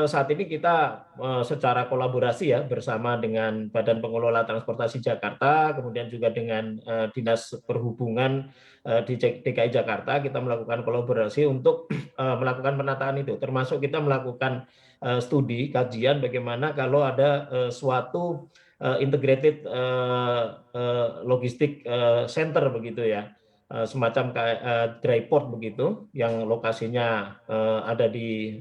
Saat ini kita secara kolaborasi ya bersama dengan Badan Pengelola Transportasi Jakarta, kemudian juga dengan Dinas Perhubungan di DKI Jakarta, kita melakukan kolaborasi untuk melakukan penataan itu. Termasuk kita melakukan studi kajian bagaimana kalau ada suatu integrated logistik center begitu ya, semacam kayak dry port begitu, yang lokasinya ada di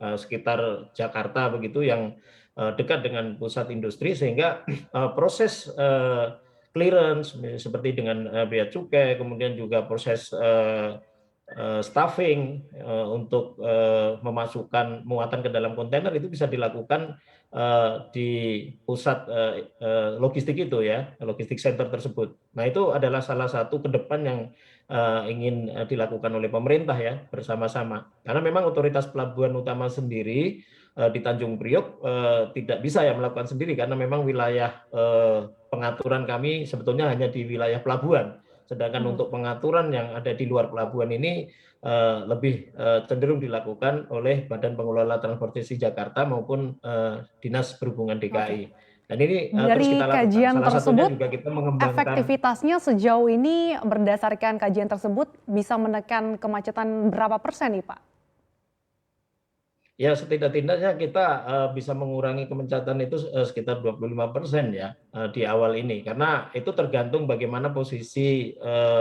sekitar Jakarta begitu, yang dekat dengan pusat industri, sehingga proses clearance seperti dengan bea cukai, kemudian juga proses staffing untuk memasukkan muatan ke dalam kontainer itu bisa dilakukan di pusat logistik itu ya, logistik center tersebut. Nah, itu adalah salah satu ke depan yang ingin dilakukan oleh pemerintah ya bersama-sama. Karena memang otoritas pelabuhan utama sendiri di Tanjung Priok tidak bisa ya melakukan sendiri, karena memang wilayah pengaturan kami sebetulnya hanya di wilayah pelabuhan. Sedangkan untuk pengaturan yang ada di luar pelabuhan ini lebih cenderung dilakukan oleh Badan Pengelola Transportasi Jakarta maupun Dinas Perhubungan DKI. Oke. Dan ini terus Dari kita lakukan. kajian Salah satunya tersebut, juga kita mengembangkan. efektivitasnya sejauh ini berdasarkan kajian tersebut bisa menekan kemacetan berapa persen nih Pak? Ya, setidak-tidaknya kita bisa mengurangi kemacetan itu sekitar 25% ya di awal ini. Karena itu tergantung bagaimana posisi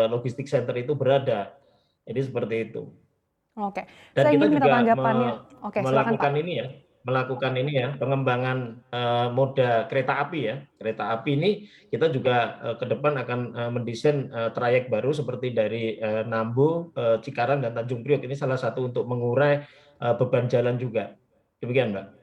logistik center itu berada. Jadi seperti itu. Oke, Dan saya kita ingin minta juga tanggapannya. Oke, silakan Pak. melakukan ini ya, pengembangan moda kereta api ya. Kereta api ini kita juga ke depan akan mendesain trayek baru seperti dari Nambu, Cikarang dan Tanjung Priok. Ini salah satu untuk mengurai beban jalan juga. Demikian, Mbak.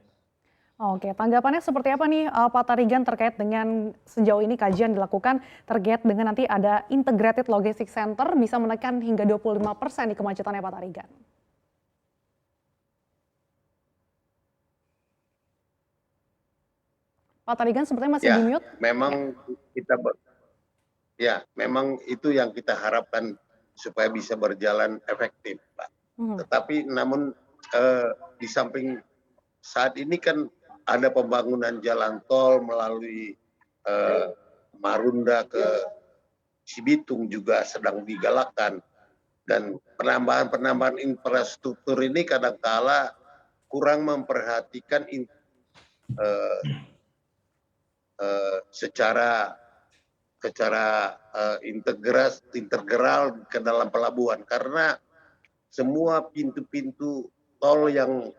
Oke, tanggapannya seperti apa nih Pak Tarigan terkait dengan sejauh ini kajian dilakukan terkait dengan nanti ada integrated logistic center bisa menekan hingga 25% di kemacetannya Pak Tarigan? Pak Tarigan sepertinya masih di Ya, mute. memang memang itu yang kita harapkan supaya bisa berjalan efektif, Pak. Tetapi namun di samping saat ini kan ada pembangunan jalan tol melalui Marunda ke Cibitung juga sedang digalakkan, dan penambahan infrastruktur ini kadangkala kurang memperhatikan secara integral ke dalam pelabuhan, karena semua pintu-pintu tol yang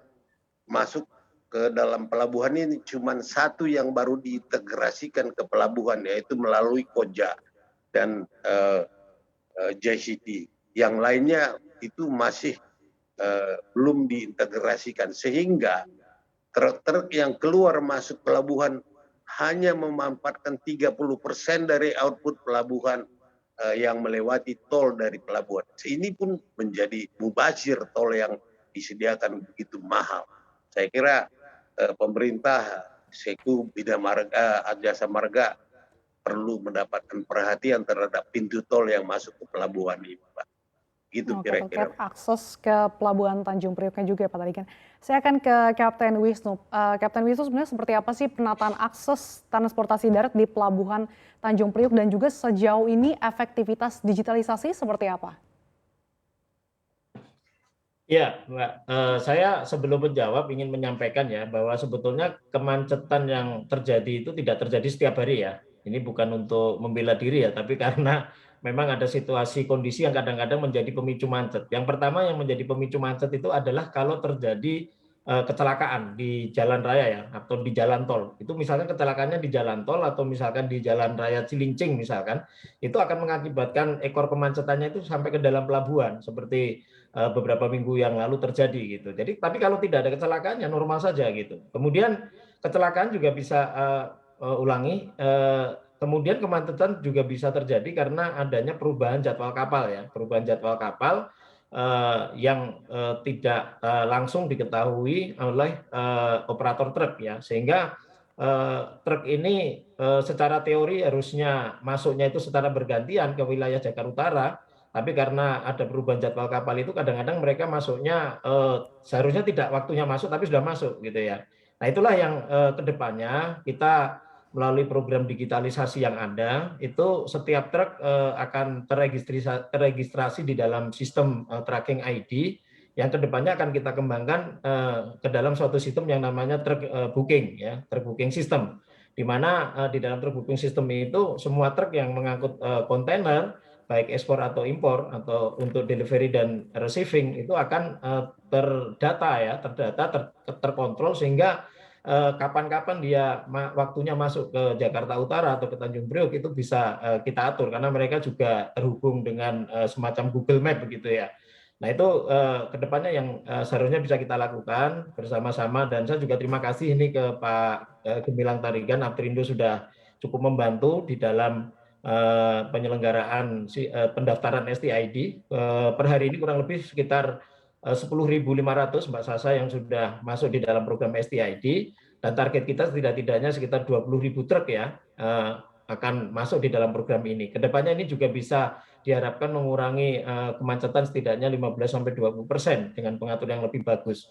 masuk ke dalam pelabuhan ini cuma satu yang baru diintegrasikan ke pelabuhan, yaitu melalui Koja dan JCT. Yang lainnya itu masih belum diintegrasikan, sehingga truk-truk yang keluar masuk pelabuhan hanya memanfaatkan 30% dari output pelabuhan yang melewati tol dari pelabuhan. Ini pun menjadi mubazir tol yang disediakan begitu mahal. Saya kira pemerintah Seku Bina Marga, Jasa Marga perlu mendapatkan perhatian terhadap pintu tol yang masuk ke pelabuhan ini, Pak. Gitu kira-kira. Terkait akses ke pelabuhan Tanjung Prioknya juga ya Pak Tarigan. Saya akan ke Kapten Wisnu. Kapten Wisnu, sebenarnya seperti apa sih penataan akses transportasi darat di pelabuhan Tanjung Priok, dan juga sejauh ini efektivitas digitalisasi seperti apa? Ya, Mbak. Saya sebelum menjawab ingin menyampaikan ya bahwa sebetulnya kemacetan yang terjadi itu tidak terjadi setiap hari ya. Ini bukan untuk membela diri ya, tapi karena memang ada situasi kondisi yang kadang-kadang menjadi pemicu macet. Yang pertama yang menjadi pemicu macet itu adalah kalau terjadi kecelakaan di jalan raya ya, atau di jalan tol. Itu misalkan kecelakaannya di jalan tol atau misalkan di jalan raya Cilincing misalkan, itu akan mengakibatkan ekor kemacetannya itu sampai ke dalam pelabuhan seperti beberapa minggu yang lalu terjadi gitu. Jadi tapi kalau tidak ada kecelakaan ya normal saja gitu. Kemudian kecelakaan juga bisa ulangi. Kemudian kemacetan juga bisa terjadi karena adanya perubahan jadwal kapal ya, perubahan jadwal kapal yang tidak langsung diketahui oleh operator truk ya, sehingga truk ini secara teori harusnya masuknya itu secara bergantian ke wilayah Jakarta Utara, tapi karena ada perubahan jadwal kapal itu kadang-kadang mereka masuknya seharusnya tidak waktunya masuk tapi sudah masuk gitu ya. Nah itulah yang kedepannya kita melalui program digitalisasi yang ada itu setiap truk akan terregistrasi di dalam sistem tracking ID yang kedepannya akan kita kembangkan ke dalam suatu sistem yang namanya truk booking ya, truk booking system, di mana di dalam truk booking system itu semua truk yang mengangkut kontainer baik ekspor atau impor atau untuk delivery dan receiving itu akan terdata ya, terkontrol sehingga kapan-kapan dia waktunya masuk ke Jakarta Utara atau ke Tanjung Priok itu bisa kita atur karena mereka juga terhubung dengan semacam Google Map begitu ya. Nah itu kedepannya yang seharusnya bisa kita lakukan bersama-sama dan saya juga terima kasih ini ke Pak Gemilang Tarigan, Aptrindo sudah cukup membantu di dalam penyelenggaraan pendaftaran STID. Per hari ini kurang lebih sekitar 10.500 Mbak Sasa yang sudah masuk di dalam program STID dan target kita tidak-tidaknya sekitar 20.000 truk ya akan masuk di dalam program ini. Kedepannya ini juga bisa diharapkan mengurangi kemacetan setidaknya 15-20% dengan pengatur yang lebih bagus.